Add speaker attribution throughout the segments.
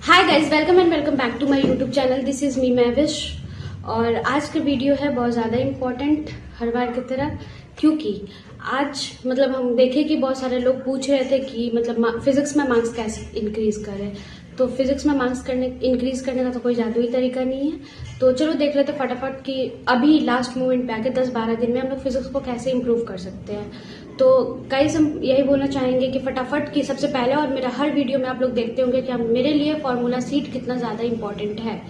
Speaker 1: Hi guys, welcome and welcome back to my YouTube channel. This is me Mahvish. और आज का video है बहुत ज़्यादा इम्पोर्टेंट हर बार की तरह, क्योंकि आज हम देखें कि बहुत सारे लोग पूछ रहे थे कि फिजिक्स में मार्क्स कैसे इंक्रीज करें। तो फिजिक्स में मार्क्स इंक्रीज करने का तो कोई जादुई तरीका नहीं है। तो चलो देख लेते फटाफट कि अभी लास्ट मोमेंट पे आके 10-12 दिन में हम लोग फिजिक्स को कैसे इम्प्रूव कर सकते हैं। तो गाइस, हम यही बोलना चाहेंगे कि फटाफट की सबसे पहले, और मेरा हर वीडियो में आप लोग देखते होंगे कि मेरे लिए फॉर्मूला सीट कितना ज़्यादा इंपॉर्टेंट है।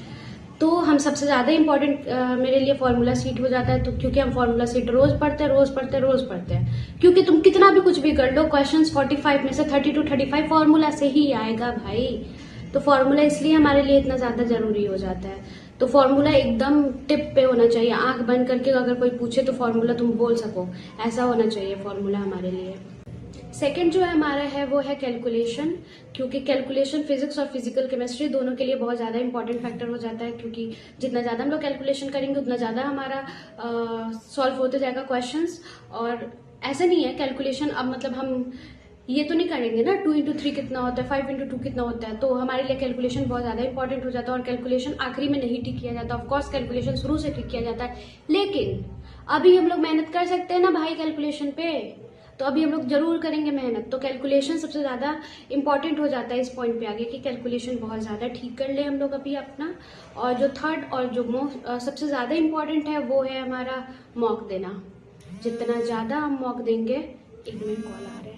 Speaker 1: तो हम सबसे ज़्यादा इंपॉर्टेंट मेरे लिए फॉर्मूला सीट हो जाता है। तो क्योंकि हम फॉर्मूला सीट रोज पढ़ते हैं, क्योंकि तुम कितना भी कुछ भी कर लो, क्वेश्चन 45 में से 30 to 35 फॉर्मूला से ही आएगा भाई। तो फॉर्मूला इसलिए हमारे लिए इतना ज़्यादा जरूरी हो जाता है। तो फॉर्मूला एकदम टिप पे होना चाहिए, आंख बंद करके अगर कोई पूछे तो फॉर्मूला तुम बोल सको, ऐसा होना चाहिए फॉर्मूला हमारे लिए। सेकंड जो है हमारा है वो है कैलकुलेशन, क्योंकि कैलकुलेशन फिजिक्स और फिजिकल केमिस्ट्री दोनों के लिए बहुत ज़्यादा इंपॉर्टेंट फैक्टर हो जाता है। क्योंकि जितना ज़्यादा हम लोग कैलकुलेशन करेंगे उतना ज़्यादा हमारा सॉल्व होते जाएगा क्वेश्चंस। और ऐसा नहीं है कैलकुलेशन अब हम ये तो नहीं करेंगे ना 2 into 3 कितना होता है, 5 into 2 कितना होता है। तो हमारे लिए कैलकुलेशन बहुत ज़्यादा इंपॉर्टेंट हो जाता है। और कैलकुलेशन आखिरी में नहीं ठीक किया जाता, ऑफकोर्स कैलकुलेशन शुरू से ठीक किया जाता है, लेकिन अभी हम लोग मेहनत कर सकते हैं ना भाई कैलकुलेशन पे। तो अभी हम लोग जरूर करेंगे मेहनत। तो कैलकुलेशन सबसे ज़्यादा इंपॉर्टेंट हो जाता है इस पॉइंट पे आगे कि कैलकुलेशन बहुत ज़्यादा ठीक कर ले हम लोग अभी अपना। और जो थर्ड और जो सबसे ज़्यादा इंपॉर्टेंट है वो है हमारा मॉक देना। जितना ज़्यादा हम मॉक देंगे, एक मिनट कॉल आ रहा है।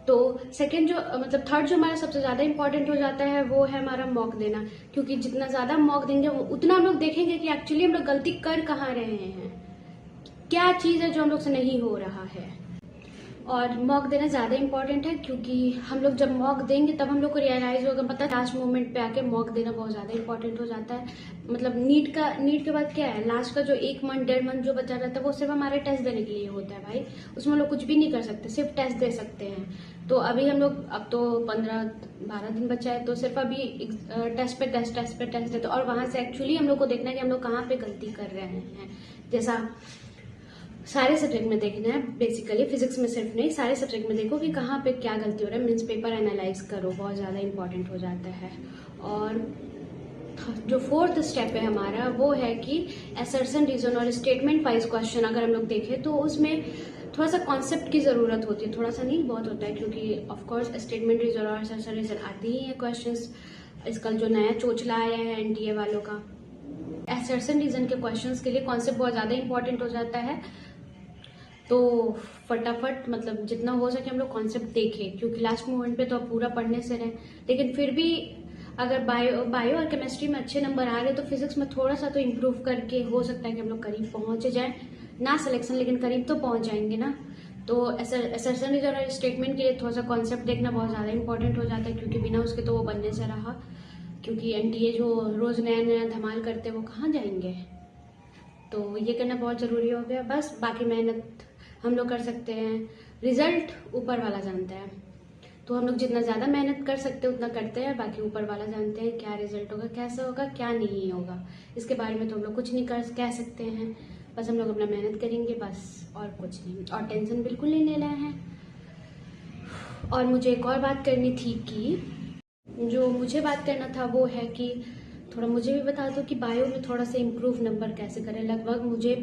Speaker 1: तो सेकंड जो थर्ड जो हमारा सबसे ज्यादा इंपॉर्टेंट हो जाता है वो है हमारा मॉक देना। क्योंकि जितना ज्यादा मॉक देंगे उतना हम लोग देखेंगे कि एक्चुअली हम लोग गलती कर कहाँ रहे हैं, क्या चीज है जो हम लोग से नहीं हो रहा है। और मॉक देना ज्यादा इंपॉर्टेंट है, क्योंकि हम लोग जब मॉक देंगे तब हम लोग को रियलाइज होगा, पता लास्ट मोमेंट पे आके मॉक देना बहुत ज्यादा इंपॉर्टेंट हो जाता है। नीट के बाद क्या है, लास्ट का जो 1 मंथ 1.5 मंथ जो बचा रहता है वो सिर्फ हमारे टेस्ट देने के लिए होता है भाई। उसमें हम लोग कुछ भी नहीं कर सकते, सिर्फ टेस्ट दे सकते हैं। तो अभी हम लोग अब तो 15-12 दिन बचा है, तो सिर्फ अभी टेस्ट पे टेस्ट देते, और वहां से एक्चुअली हम लोग को देखना है कि हम लोग कहाँ पे गलती कर रहे हैं। जैसा सारे सब्जेक्ट में देखना है, बेसिकली फिजिक्स में सिर्फ नहीं, सारे सब्जेक्ट में देखो कि कहाँ पे क्या गलती हो रहा है। मीन्स पेपर एनालाइज करो, बहुत ज़्यादा इंपॉर्टेंट हो जाता है। और जो फोर्थ स्टेप है हमारा वो है कि असर्शन, रीजन और स्टेटमेंट वाइज क्वेश्चन अगर हम लोग देखें तो उसमें थोड़ा सा कॉन्सेप्ट की जरूरत होती है। थोड़ा सा नहीं, बहुत होता है, क्योंकि ऑफकोर्स स्टेटमेंट, रीजन और असर्शन रीजन आती ही है क्वेश्चंस। इसका जो नया चोचला आया है एनटीए वालों का, असर्शन रीजन के क्वेश्चंस के लिए कॉन्सेप्ट बहुत ज़्यादा इंपॉर्टेंट हो जाता है। तो फटाफट जितना हो सके हम लोग कॉन्सेप्ट देखें, क्योंकि लास्ट मोमेंट पे तो अब पूरा पढ़ने से रहे। लेकिन फिर भी अगर बायो और केमिस्ट्री में अच्छे नंबर आ रहे तो फिजिक्स में थोड़ा सा तो इम्प्रूव करके हो सकता है कि हम लोग करीब पहुंच जाए, ना सिलेक्शन लेकिन करीब तो पहुंच जाएंगे ना। तो असर्शन रीजन और स्टेटमेंट के लिए थोड़ा सा कॉन्सेप्ट देखना बहुत ज़्यादा इंपॉर्टेंट हो जाता है, क्योंकि बिना उसके तो वो बनने से रहा। क्योंकि एनटीए जो रोज़ नया नया धमाल करते हैं वो कहाँ जाएंगे। तो ये करना बहुत ज़रूरी हो गया। बस बाकी मेहनत हम लोग कर सकते हैं, रिजल्ट ऊपर वाला जानता है। तो हम लोग जितना ज़्यादा मेहनत कर सकते हैं उतना करते हैं, बाकी ऊपर वाला जानते हैं क्या रिजल्ट होगा, कैसा होगा, क्या नहीं होगा। इसके बारे में तो हम लोग कुछ नहीं कह सकते हैं। बस हम लोग अपना मेहनत करेंगे बस, और कुछ नहीं। और टेंशन बिल्कुल नहीं लेना है। और मुझे एक और बात करनी थी कि जो मुझे बात करना था वो है कि थोड़ा मुझे भी बता दो कि बायो में थोड़ा सा इम्प्रूव नंबर कैसे करें। लगभग मुझे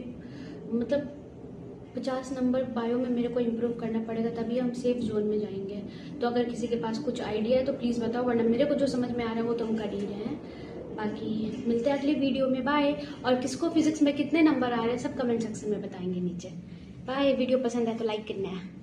Speaker 1: 50 नंबर बायो में मेरे को इम्प्रूव करना पड़ेगा, तभी हम सेफ जोन में जाएंगे। तो अगर किसी के पास कुछ आइडिया है तो प्लीज़ बताओ, वरना मेरे को जो समझ में आ रहा है वो तो हम कर ही रहे हैं। बाकी मिलते हैं अगले वीडियो में, बाय। और किसको फिजिक्स में कितने नंबर आ रहे हैं सब कमेंट सेक्शन में बताएंगे नीचे। बाय। वीडियो पसंद है तो लाइक करना है।